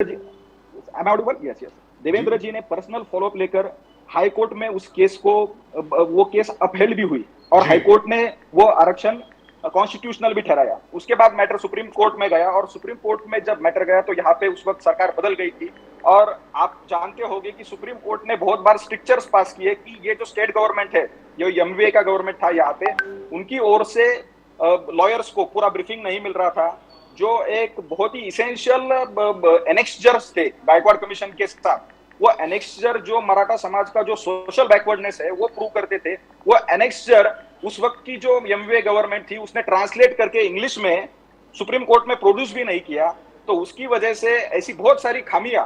Ji, I am audible? Yes yes. Devendra ji ji ने personal follow up लेकर high court में उस केस को, वो केस अपहेल्ड भी हुई और जी हाई कोर्ट ने वो आरक्षण कॉन्स्टिट्यूशनल भी ठहराया। उसके बाद मैटर सुप्रीम कोर्ट में गया और सुप्रीम कोर्ट में जब मैटर गया तो यहाँ पे उस वक्त सरकार बदल गई थी। और आप जानते होंगे कि सुप्रीम कोर्ट ने बहुत बार स्ट्रिक्चर्स पास किए कि ये जो स्टेट गवर्नमेंट है, जो एमवीए का गवर्नमेंट था यहाँ पे, उनकी ओर से लॉयर्स को पूरा ब्रीफिंग नहीं मिल रहा था। जो एक बहुत ही इसेंशियल एनेक्सजर्स थे गायकवाड़ कमीशन के साथ, वो एनेक्सजर जो मराठा समाज का जो सोशल बैकवर्डनेस है वो प्रूव करते थे। वो एनेक्सजर उस वक्त की जो एमवीए गवर्नमेंट थी उसने ट्रांसलेट करके इंग्लिश में सुप्रीम कोर्ट में प्रोड्यूस भी नहीं किया। तो उसकी वजह से ऐसी बहुत सारी खामियां,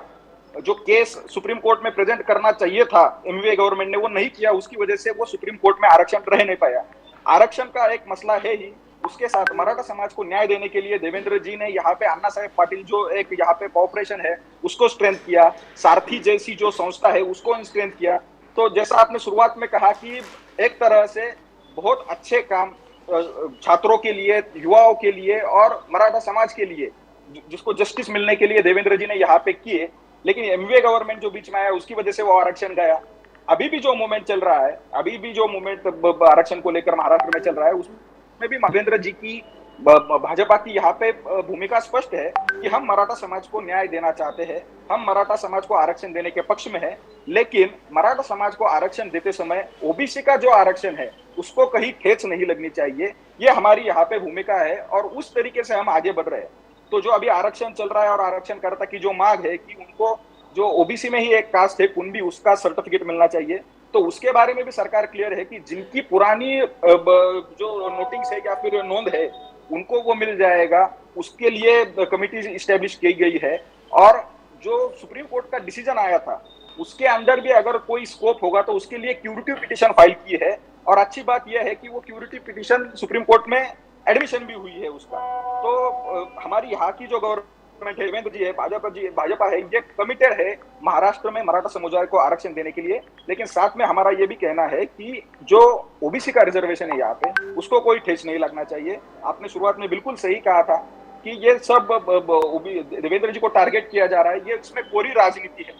जो केस सुप्रीम कोर्ट में प्रेजेंट करना चाहिए था एमवीए गवर्नमेंट ने वो नहीं किया, उसकी वजह से वो सुप्रीम कोर्ट में आरक्षण रह नहीं पाया। आरक्षण का एक मसला है ही। उसके साथ मराठा समाज को न्याय देने के लिए देवेंद्र जी ने यहाँ पे अन्ना साहेब पाटिल जो एक यहाँ पे कॉपरेशन है उसको स्ट्रेंथ किया, सारथी जैसी जो संस्था है उसको स्ट्रेंथ किया। तो जैसा आपने शुरुआत में कहा कि एक तरह से बहुत अच्छे काम छात्रों के लिए, युवाओं के लिए और मराठा समाज के लिए, जिसको जस्टिस मिलने के लिए देवेंद्र जी ने यहाँ पे किए। लेकिन एमवीए गवर्नमेंट जो बीच में आया उसकी वजह से वो आरक्षण गया। अभी भी जो मूवमेंट चल रहा है, अभी भी जो मूवमेंट आरक्षण को लेकर महाराष्ट्र में चल रहा है, उसमें भी महेंद्र जी की, भाजपा की यहाँ पे भूमिका स्पष्ट है कि हम मराठा समाज को न्याय देना चाहते हैं, हम मराठा समाज को आरक्षण देने के पक्ष में है। लेकिन मराठा समाज को आरक्षण देते समय ओबीसी का जो आरक्षण है उसको कहीं ठेस नहीं लगनी चाहिए, ये हमारी यहाँ पे भूमिका है और उस तरीके से हम आगे बढ़ रहे हैं। तो जो अभी आरक्षण चल रहा है और आरक्षणकर्ता की जो मांग है कि उनको जो ओबीसी में ही एक कास्ट है कुणबी, उसका सर्टिफिकेट मिलना चाहिए, तो उसके बारे में भी सरकार क्लियर है कि जिनकी पुरानी जो नोटिस है या फिर नोंद है उनको वो मिल जाएगा। उसके लिए कमिटी स्टैब्लिश की गई है और जो सुप्रीम कोर्ट का डिसीजन आया था उसके अंदर भी अगर कोई स्कोप होगा तो उसके लिए क्यूरेटिव पिटीशन फाइल की है। और अच्छी बात यह है कि वो क्यूरेटिव पिटीशन सुप्रीम कोर्ट में एडमिशन भी हुई है उसका। तो हमारी यहाँ की जो गवर्नमेंट है, देवेंद्र जी है, भाजपा है, ये कमिटेड है महाराष्ट्र में मराठा समुदाय को आरक्षण देने के लिए। लेकिन साथ में हमारा ये भी कहना है कि जो ओबीसी का रिजर्वेशन है यहाँ पे उसको कोई ठेस नहीं लगना चाहिए। आपने शुरुआत में बिल्कुल सही कहा था कि ये सब देवेंद्र जी को टारगेट किया जा रहा है, ये इसमें कोरी राजनीति है।